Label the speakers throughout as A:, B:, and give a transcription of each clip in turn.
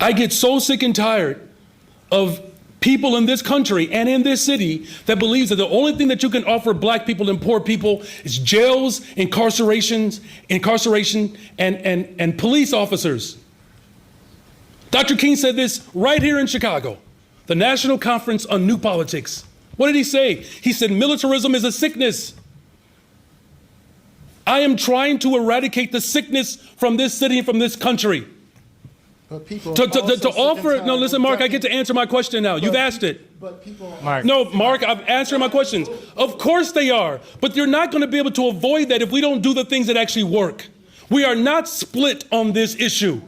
A: I get so sick and tired of people in this country and in this city that believes that the only thing that you can offer black people and poor people is jails, incarceration, and police officers. Dr. King said this right here in Chicago, the National Conference on New Politics. What did he say? He said, militarism is a sickness. I am trying to eradicate the sickness from this city and from this country.
B: But people
A: to offer, no, listen, Mark, I get to answer my question now. You've asked it.
B: But people,
C: Mark.
A: No, Mark, I'm answering my questions. Of course they are, but you're not going to be able to avoid that if we don't do the things that actually work. We are not split on this issue.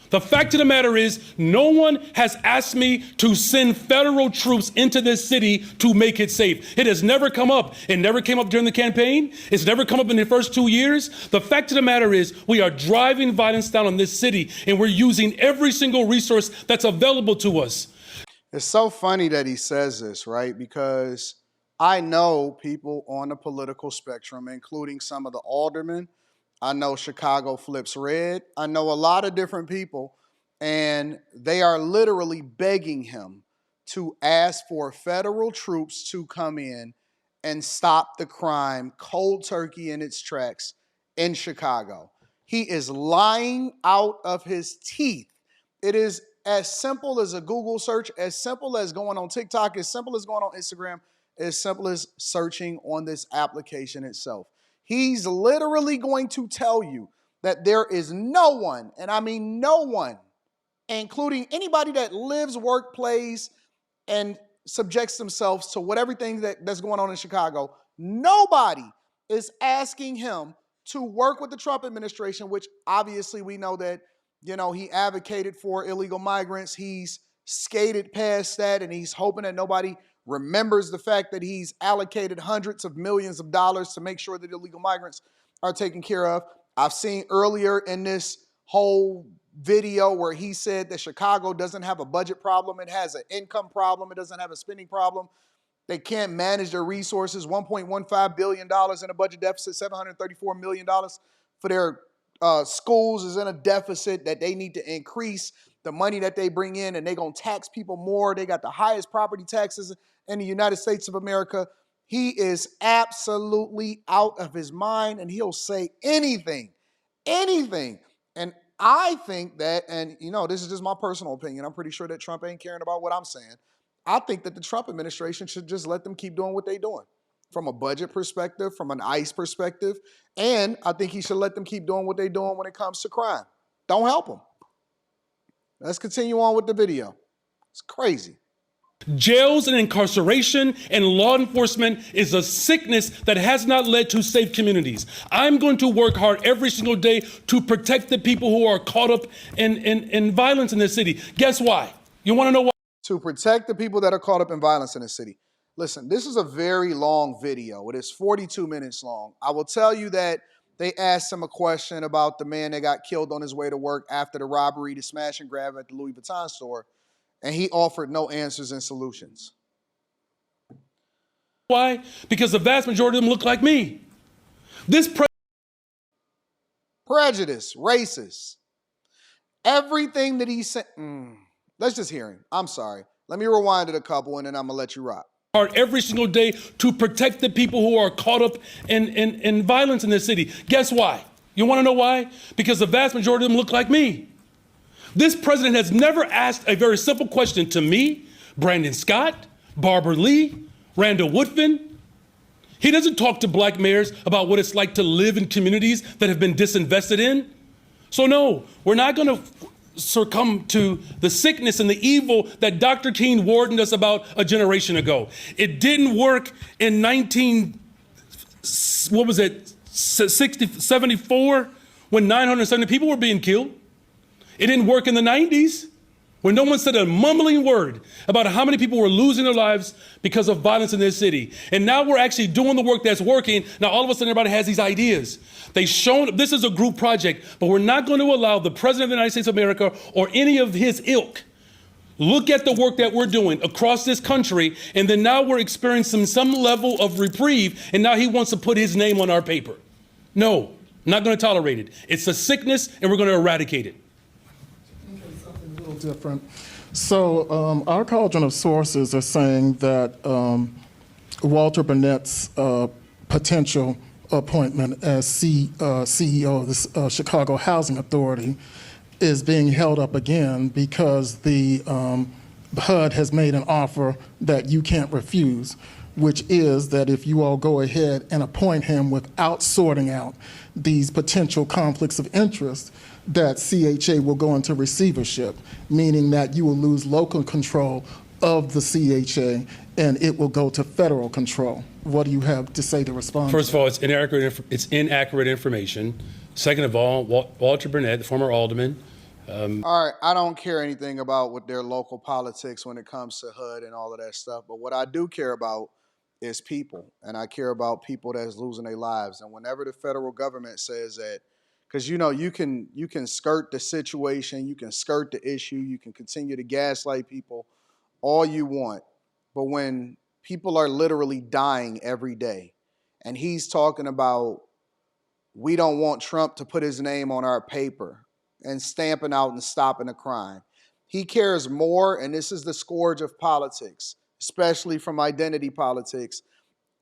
A: The fact of the matter is, no one has asked me to send federal troops into this city to make it safe. It has never come up. It never came up during the campaign. It's never come up in the first 2 years. The fact of the matter is, we are driving violence down on this city, and we're using every single resource that's available to us.
D: It's so funny that he says this, right? Because I know people on the political spectrum, including some of the aldermen. I know Chicago flips red. I know a lot of different people, and they are literally begging him to ask for federal troops to come in and stop the crime cold turkey in its tracks in Chicago. He is lying out of his teeth. It is as simple as a Google search, as simple as going on TikTok, as simple as going on Instagram, as simple as searching on this application itself. He's literally going to tell you that there is no one, and I mean no one, including anybody that lives, work, plays, and subjects themselves to everything that's going on in Chicago. Nobody is asking him to work with the Trump administration, which obviously we know that, you know, he advocated for illegal migrants. He's skated past that, and he's hoping that nobody remembers the fact that he's allocated hundreds of millions of dollars to make sure that illegal migrants are taken care of. I've seen earlier in this whole video where he said that Chicago doesn't have a budget problem. It has an income problem. It doesn't have a spending problem. They can't manage their resources. $1.15 billion in a budget deficit, $734 million for their schools is in a deficit that they need to increase the money that they bring in, and they're going to tax people more. They got the highest property taxes in the United States of America. He is absolutely out of his mind, and he'll say anything. And I think that, and you know, this is just my personal opinion. I'm pretty sure that Trump ain't caring about what I'm saying. I think that the Trump administration should just let them keep doing what they're doing from a budget perspective, from an ICE perspective. And I think he should let them keep doing what they're doing when it comes to crime. Don't help them. Let's continue on with the video. It's crazy.
A: Jails and incarceration and law enforcement is a sickness that has not led to safe communities. I'm going to work hard every single day to protect the people who are caught up in violence in this city. Guess why? You want to know why?
D: To protect the people that are caught up in violence in the city. Listen, this is a very long video. It is 42 minutes long. I will tell you that they asked him a question about the man that got killed on his way to work after the robbery, the smash and grab at the Louis Vuitton store, and he offered no answers and solutions.
A: Why? Because the vast majority of them look like me.
D: Prejudice, racist. Everything that he said. Let's just hear him. I'm sorry. Let me rewind it a couple, and then I'm going to let you rock.
A: Hard every single day to protect the people who are caught up in violence in this city. Guess why? You want to know why? Because the vast majority of them look like me. This president has never asked a very simple question to me, Brandon Scott, Barbara Lee, Randall Woodfin. He doesn't talk to black mayors about what it's like to live in communities that have been disinvested in. So no, we're not going to succumb to the sickness and the evil that Dr. King warned us about a generation ago. It didn't work in 74 when 970 people were being killed. It didn't work in the 90s when no one said a mumbling word about how many people were losing their lives because of violence in this city. And now we're actually doing the work that's working. Now all of a sudden everybody has these ideas. They've shown this is a group project, but we're not going to allow the president of the United States of America or any of his ilk look at the work that we're doing across this country, and then now we're experiencing some level of reprieve, and now he wants to put his name on our paper. No, not going to tolerate it. It's a sickness, and we're going to eradicate it.
B: Something a little different. So our cauldron of sources are saying that Walter Burnett's potential appointment as CEO of the Chicago Housing Authority is being held up again because the HUD has made an offer that you can't refuse, which is that if you all go ahead and appoint him without sorting out these potential conflicts of interest, that CHA will go into receivership, meaning that you will lose local control of the CHA and it will go to federal control. What do you have to say to respond?
A: First of all, it's inaccurate information. Second of all, Walter Burnett, the former alderman.
D: All right, I don't care anything about with their local politics when it comes to HUD and all of that stuff. But what I do care about is people, and I care about people that's losing their lives. And whenever the federal government says that, because you know you can skirt the situation, you can skirt the issue, you can continue to gaslight people all you want, but when people are literally dying every day, and he's talking about we don't want Trump to put his name on our paper and stamping out and stopping a crime. He cares more, and this is the scourge of politics, especially from identity politics,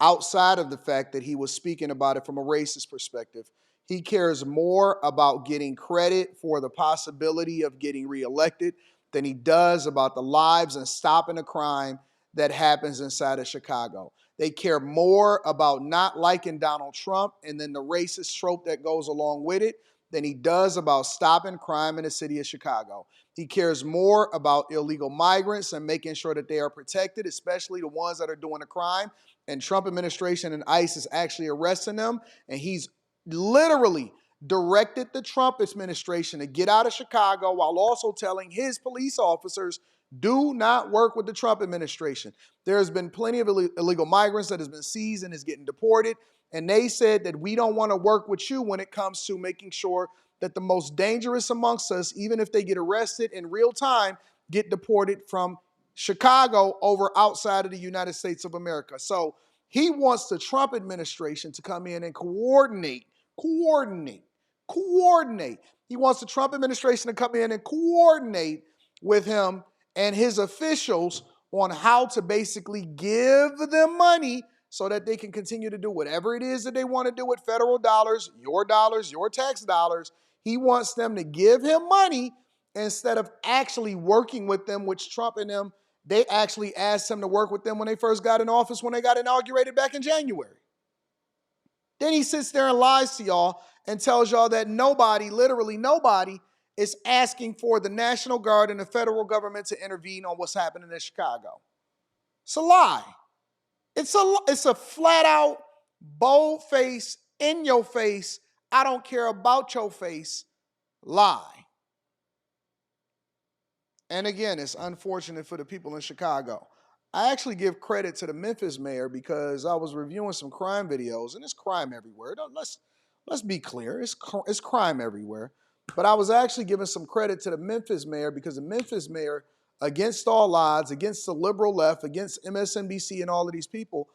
D: outside of the fact that he was speaking about it from a racist perspective. He cares more about getting credit for the possibility of getting reelected than he does about the lives and stopping a crime that happens inside of Chicago. They care more about not liking Donald Trump and then the racist trope that goes along with it than he does about stopping crime in the city of Chicago. He cares more about illegal migrants and making sure that they are protected, especially the ones that are doing the crime. And Trump administration and ICE is actually arresting them. And he's literally directed the Trump administration to get out of Chicago while also telling his police officers, do not work with the Trump administration. There's been plenty of illegal migrants that has been seized and is getting deported. And they said that we don't want to work with you when it comes to making sure that the most dangerous amongst us, even if they get arrested in real time, get deported from Chicago over outside of the United States of America. So he wants the Trump administration to come in and coordinate. He wants the Trump administration to come in and coordinate with him and his officials on how to basically give them money so that they can continue to do whatever it is that they want to do with federal dollars, your tax dollars. He wants them to give him money instead of actually working with them, which Trump and them, they actually asked him to work with them when they first got in office, when they got inaugurated back in January. Then he sits there and lies to y'all and tells y'all that nobody, literally nobody, is asking for the National Guard and the federal government to intervene on what's happening in Chicago. It's a lie. It's a flat out, bold face, in your face, I don't care about your face lie. And again, it's unfortunate for the people in Chicago. I actually give credit to the Memphis mayor because I was reviewing some crime videos, and it's crime everywhere. Let's be clear, it's crime everywhere. But I was actually giving some credit to the Memphis mayor because the Memphis mayor, against all odds, against the liberal left, against MSNBC and all of these people,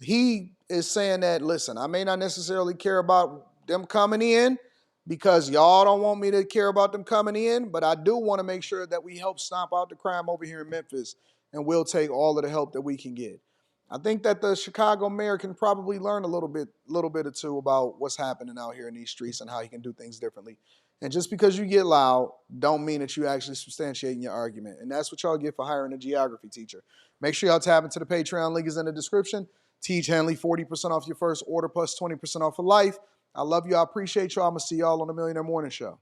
D: he is saying that, listen, I may not necessarily care about them coming in because y'all don't want me to care about them coming in, but I do want to make sure that we help stomp out the crime over here in Memphis, and we'll take all of the help that we can get. I think that the Chicago mayor can probably learn a little bit or two about what's happening out here in these streets and how he can do things differently. And just because you get loud don't mean that you actually substantiating your argument. And that's what y'all get for hiring a geography teacher. Make sure y'all tap into the Patreon. Link is in the description. Teach Hanley 40% off your first order plus 20% off for life. I love you. I appreciate y'all. I'm going to see y'all on the Millionaire Morning Show.